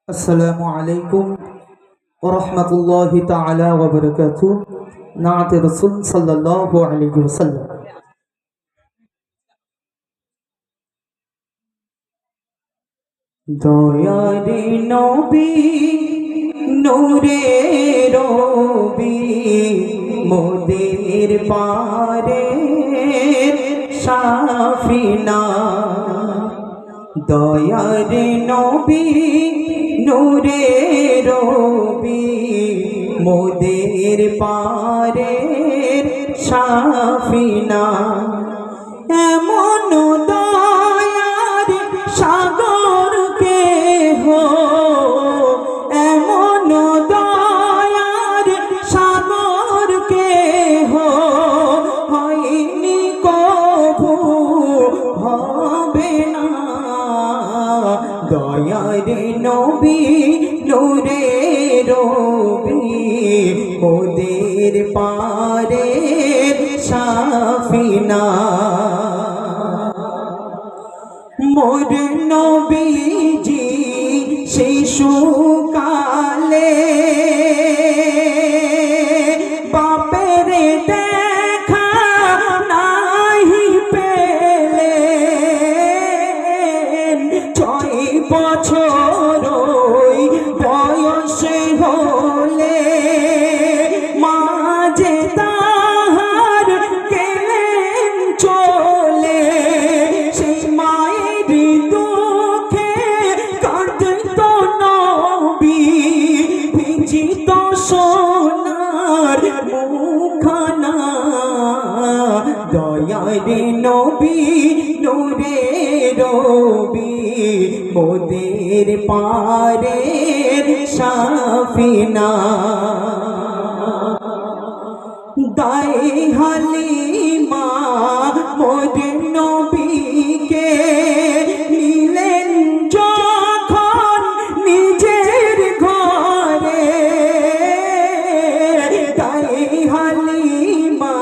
আসসালামু আলাইকুম ওয়া রাহমাতুল্লাহি তাআলা ওয়া বারাকাতুহু। নাতে রাসূল সাল্লাল্লাহু আলাইহি ওয়াসাল্লাম। দয়ারে নবী নূরে রবি মোদের পারে সাফিনা। দয়ারে নবী নূরে রবি মোদের পারে সাফিনা। এমন দয়ার সাগর কেহ, এমন দয়ার সাগর কেহ হয়নি কভু হবে না। দয়ার নবী নূরে রবি মোদের পারে সাফিনা। মোর নবীজি শিশুকালে বাপের দেখা নাহি পেলেন। 6 বছর বয়স হলে মাঝে তাহার গেলেন চলে। সেই মায়ের দুঃখে কাঁদত নবী, ভিজিত সোনার মুখখানা। দয়ার নবী নূরে রবি মোদের পারে সাফিনা। দায় হালিমা মোর নবীকে নিলেন যখন নিজের ঘরে। দায় হালিমা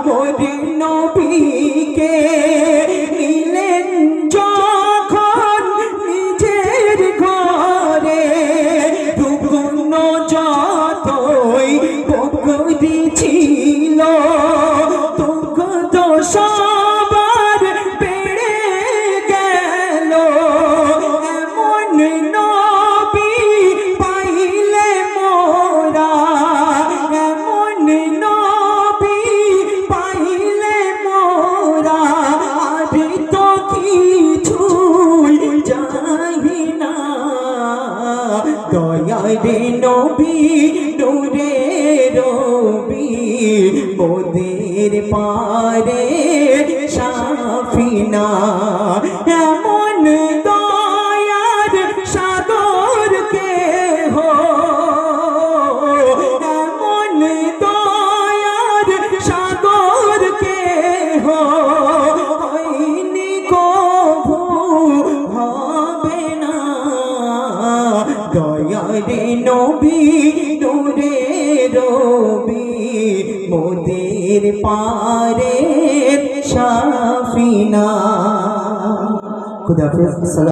মোর নবীকে নিলেন যখন নিজের ঘরে। রুগ্ন যতই বকরি ছিল দুঃখ তো সবার বেড়ে গেল। এমন নবী পাইলে মোরা, এমন নবী পাইলে মোরা আর তো কিছুই চাহি না। দয়ার নবী নূরে রবি মোদের পারে সাফিনা। এমন দয়ার সাগর কেহ, এমন দয়ার সাগর কেহ হয়নি কভু হবে না। দয়ার নবী নূরে রবি মোদের পারে সাফিনা। খুদা হাফেজ।